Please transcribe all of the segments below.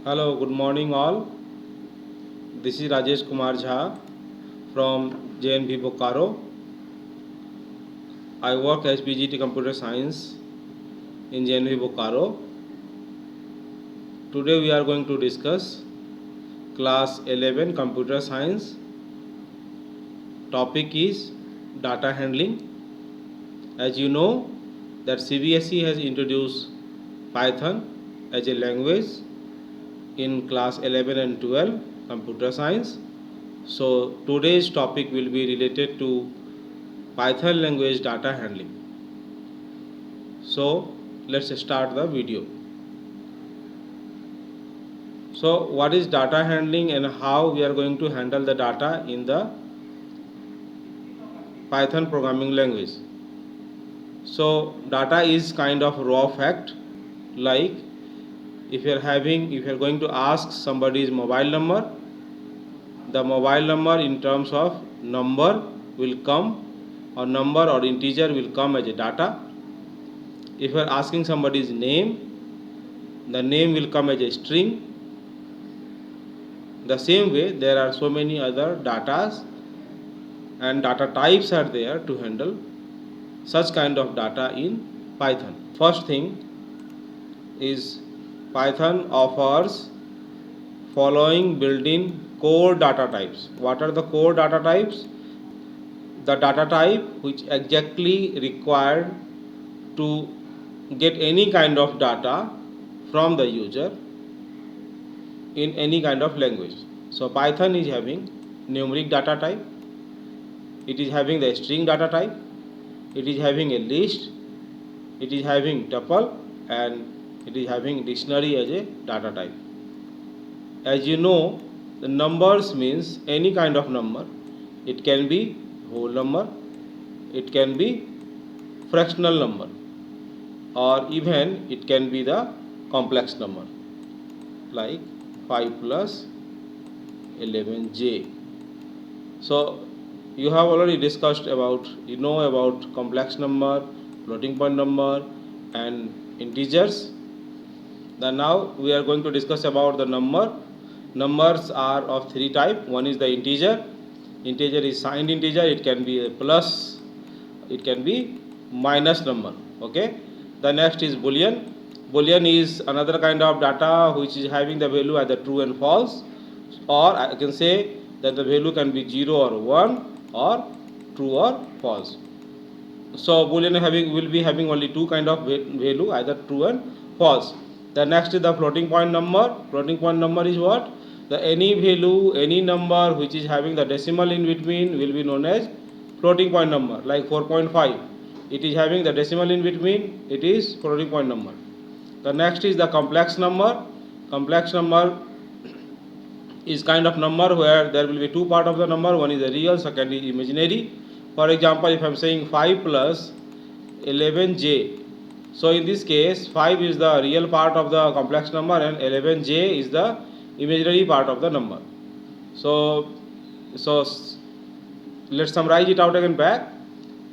Hello, good morning all. This is Rajesh Kumar from JNV Bokaro. I work as PGT Computer Science in JNV Bokaro. Today we are going to discuss class 11 Computer Science. Topic is data handling. As you know that CBSE has introduced Python as a language in class 11 and 12 Computer Science. So today's topic will be related to Python language data handling. So let's start the video. So what is data handling and how we are going to handle the data in the Python programming language? So data is kind of raw fact, like if you are going to ask somebody's mobile number, the mobile number in terms of number will come, or number or integer will come as a data. If you are asking somebody's name, the name will come as a string. The same way there are so many other datas and data types are there to handle such kind of data in Python. First thing is Python offers following built-in core data types. What are the core data types? The data type which exactly required to get any kind of data from the user in any kind of language. So Python is having numeric data type, it is having the string data type, it is having a list, it is having tuple, and it is having dictionary as a data type. As you know, the numbers means any kind of number. It can be whole number, it can be fractional number, or even it can be the complex number like 5 plus 11j. So you have already discussed about, about complex number, floating point number, and integers. Then now we are going to discuss about the number. Numbers are of three types. One is the integer. Integer is signed integer. It can be a plus, it can be minus number. Okay. The next is Boolean. Boolean is another kind of data which is having the value either true and false, or I can say that the value can be 0 or 1, or true or false. So Boolean will be having only two kind of value, either true and false. The next is the floating point number. Floating point number is what? The any value, any number which is having the decimal in between will be known as floating point number. Like 4.5, it is having the decimal in between, it is floating point number. The next is the complex number. Complex number is kind of number where there will be two part of the number. One is the real, second is imaginary. For example, if I am saying 5 plus 11j, so in this case 5 is the real part of the complex number and 11j is the imaginary part of the number. So let's summarize it out again back.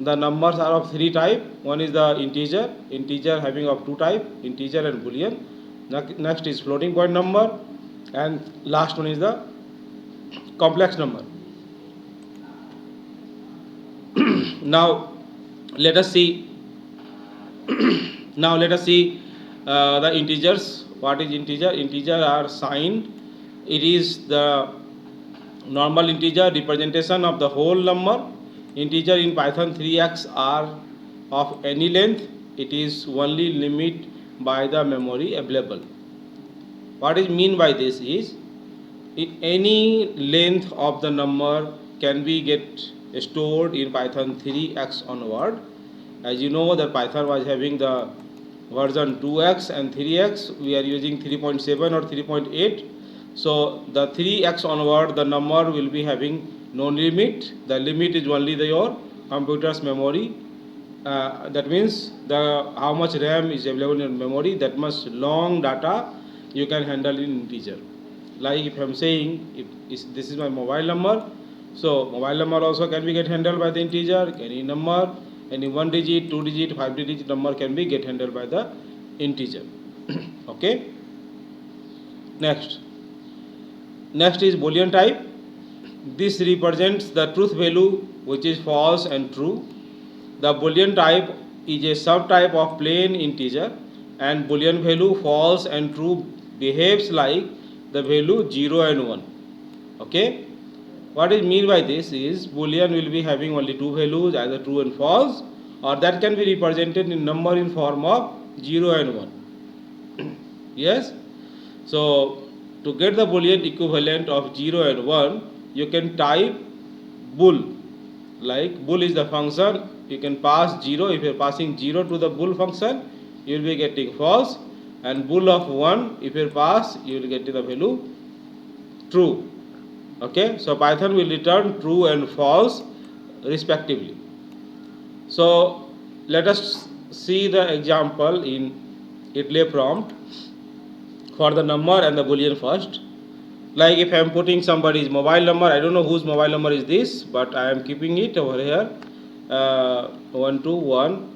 The numbers are of three type. One is the integer having of two type, integer and Boolean. Next is floating point number, and last one is the complex number. Now let us see the integers. What is integer? Integer are signed. It is the normal integer representation of the whole number. Integer in Python 3x are of any length. It is only limit by the memory available. What is mean by this is, any length of the number can be get stored in Python 3x onward. As you know that Python was having the version 2x and 3x. We are using 3.7 or 3.8. So the 3x onward, the number will be having no limit. The limit is only your computer's memory. That means how much RAM is available in memory, that much long data you can handle in integer. Like if I am saying this is my mobile number, so mobile number also can be get handled by the integer. Any number, any 1 digit, 2 digit, 5 digit number can be get handled by the integer. Okay. Next is Boolean type. This represents the truth value which is false and true. The Boolean type is a subtype of plain integer, and Boolean value false and true behaves like the value 0 and 1. Okay. What is mean by this is Boolean will be having only two values, either true and false, or that can be represented in number in form of 0 and 1. Yes. So to get the Boolean equivalent of 0 and 1, you can type bool. Like bool is the function, you can pass 0. If you are passing 0 to the bool function, you will be getting false, and bool of 1, if you pass, you will get the value true. Okay, so Python will return true and false respectively. So let us see the example in ITLE prompt for the number and the Boolean first. Like if I am putting somebody's mobile number, I don't know whose mobile number is this, but I am keeping it over here, 121,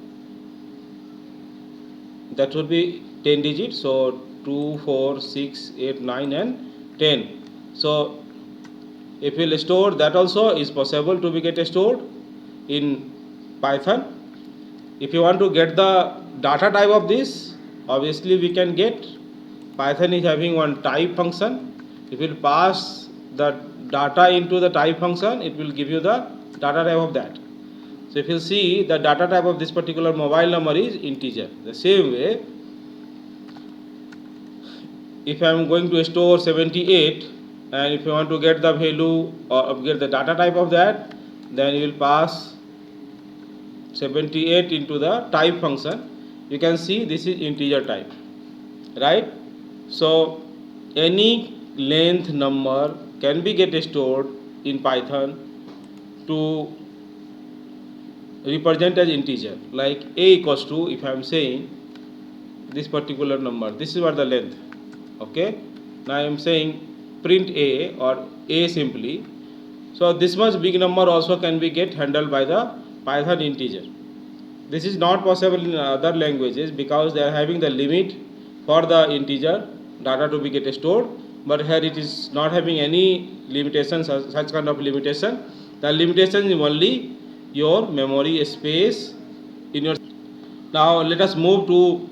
that would be 10 digits, so 2, 4, 6, 8, 9 and 10. So if you will store, that also is possible to be get stored in Python. If you want to get the data type of this, obviously we can get. Python is having one type function. If you pass the data into the type function, it will give you the data type of that. So if you see, the data type of this particular mobile number is integer. The same way, if I am going to store 78, and if you want to get the value or get the data type of that, then you will pass 78 into the type function. You can see this is integer type, right? So any length number can be get stored in Python to represent as integer. Like a equals to, if I am saying this particular number, this is what the length. Okay, now I am saying print a or a simply. So this much big number also can be get handled by the Python integer. This is not possible in other languages because they are having the limit for the integer data to be get stored, but here it is not having any limitations, such kind of limitation. The limitation is only your memory space in your. Now let us move to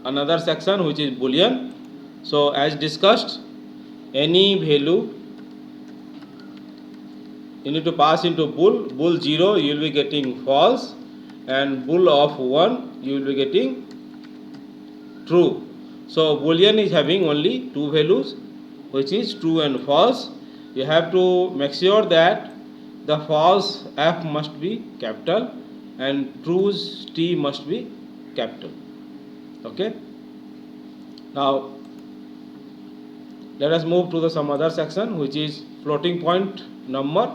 another section, which is Boolean. So as discussed, any value you need to pass into bool. Bool 0 you will be getting false, and bool of 1 you will be getting true. So Boolean is having only two values, which is true and false. You have to make sure that the false f must be capital and true's t must be capital. Okay. Now let us move to some other section, which is floating point number.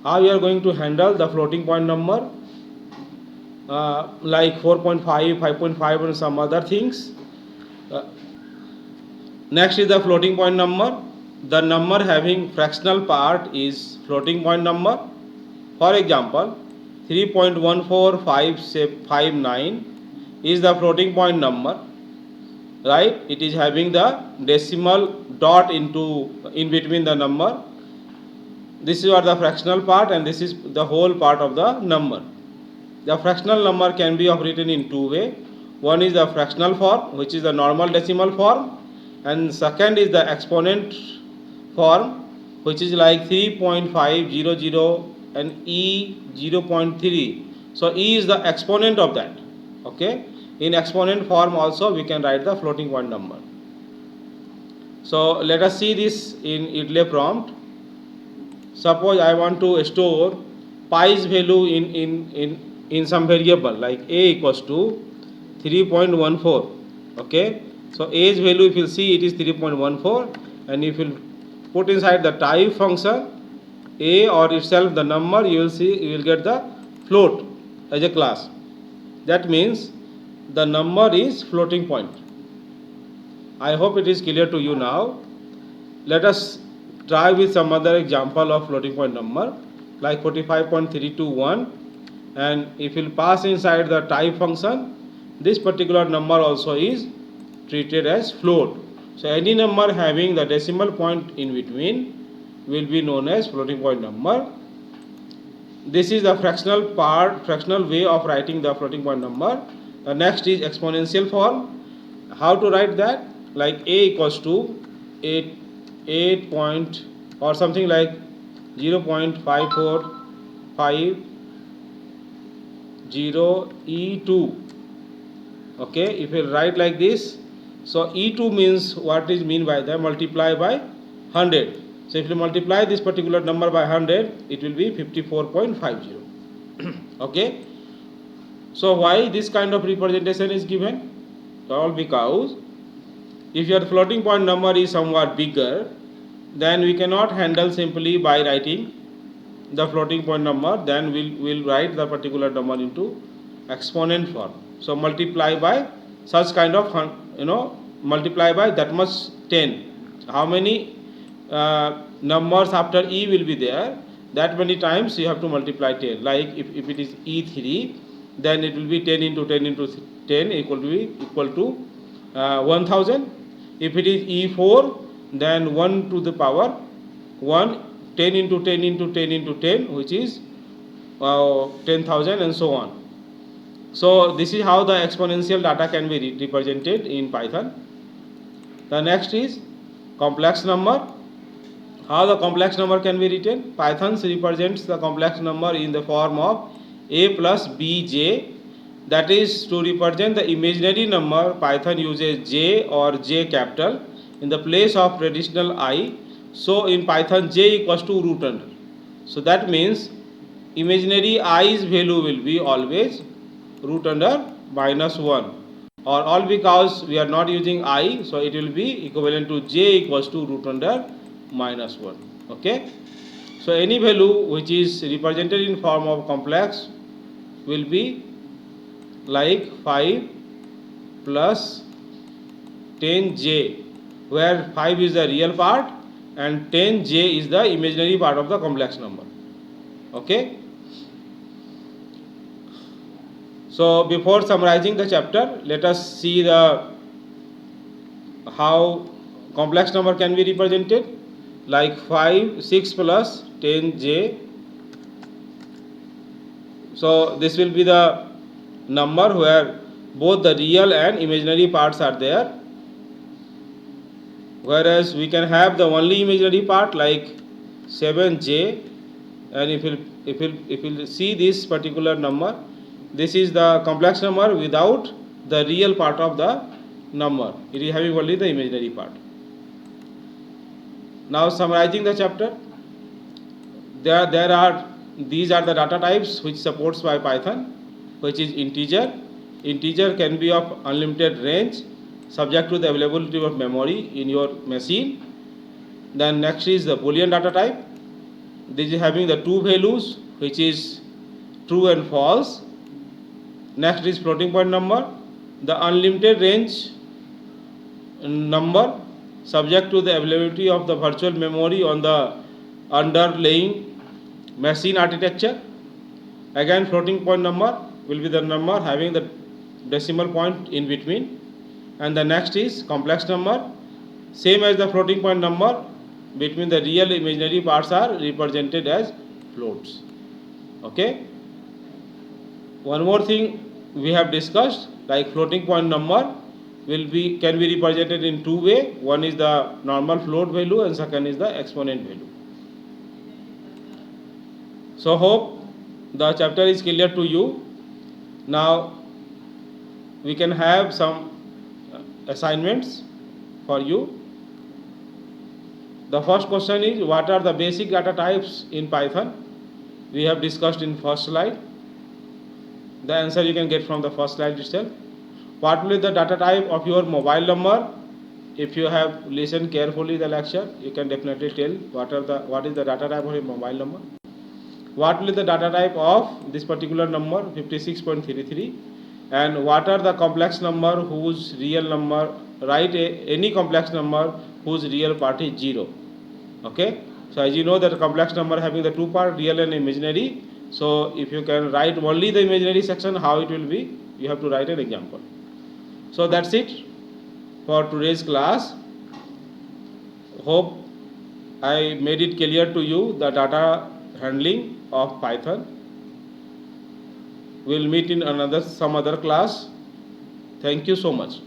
How you are going to handle the floating point number, like 4.5, 5.5 and some other things. Next is the floating point number. The number having fractional part is floating point number. For example, 3.14559 is the floating point number, right? It is having the decimal dot in between the number. This is what the fractional part, and this is the whole part of the number. The fractional number can be written in two ways. One is the fractional form, which is the normal decimal form, and second is the exponent form, which is like 3.500 and e 0.3. So e is the exponent of that. Okay, in exponent form also we can write the floating point number. So let us see this in ITLE prompt. Suppose I want to store pi's value in some variable, like a equals to 3.14. Okay, so a's value, if you see, it is 3.14, and if you put inside the type function a or itself the number, you will see, you will get the float as a class. That means the number is floating point. I hope it is clear to you now. Let us try with some other example of floating point number, like 45.321, and if you pass inside the type function, this particular number also is treated as float. So any number having the decimal point in between will be known as floating point number. This is the fractional way of writing the floating point number. The next is exponential form. How to write that? Like a equals to 8 point or something like 0.545 e2. Okay, if you write like this, so e2 means what is mean by that? Multiply by 100. So if you multiply this particular number by 100, it will be 54.50. Okay. So why this kind of representation is given? All because if your floating point number is somewhat bigger, then we cannot handle simply by writing the floating point number. Then we'll write the particular number into exponent form. So multiply by such kind of multiply by that much 10. How many numbers after e will be there? That many times you have to multiply 10. Like if it is e3, then it will be 10 into 10 into 10 equal to 1000. If it is e4, then 1 to the power 1, 10 into 10 into 10 into 10, which is 10,000 and so on. So this is how the exponential data can be represented in Python. The next is complex number. How the complex number can be written? Python represents the complex number in the form of a plus bj. That is, to represent the imaginary number, Python uses j or j capital in the place of traditional I. So in Python, j equals to root under. So that means imaginary i's value will be always root under -1, or all because we are not using I, so it will be equivalent to j equals to root under -1. Okay. So any value which is represented in form of complex will be like 5 plus 10j, where 5 is the real part and 10j is the imaginary part of the complex number. Okay. So before summarizing the chapter, let us see how complex number can be represented. Like 6 plus 10j. So this will be the number where both the real and imaginary parts are there. Whereas we can have the only imaginary part like 7j, and if you see this particular number, this is the complex number without the real part of the number. It is having only the imaginary part. Now summarizing the chapter, these are the data types which supports by Python, which is integer. Integer can be of unlimited range, subject to the availability of memory in your machine. Then next is the Boolean data type. This is having the two values, which is true and false. Next is floating point number, the unlimited range number subject to the availability of the virtual memory on the underlying machine architecture. Again, floating point number will be the number having the decimal point in between. And the next is complex number, same as the floating point number, between the real imaginary parts are represented as floats. Okay. One more thing we have discussed, like floating point number can be represented in two ways. One is the normal float value and second is the exponent value. So hope the chapter is clear to you. Now we can have some assignments for you. The first question is, what are the basic data types in Python? We have discussed in first slide. The answer you can get from the first slide itself. What will be the data type of your mobile number? If you have listened carefully the lecture, you can definitely tell what is the data type of your mobile number. What will be the data type of this particular number 56.33, and what are the complex number whose real number, write any complex number whose real part is 0. Okay. So as you know that complex number having the two part, real and imaginary. So if you can write only the imaginary section, how it will be, you have to write an example. So that's it for today's class. Hope I made it clear to you the data handling of Python. We'll meet in some other class. Thank you so much.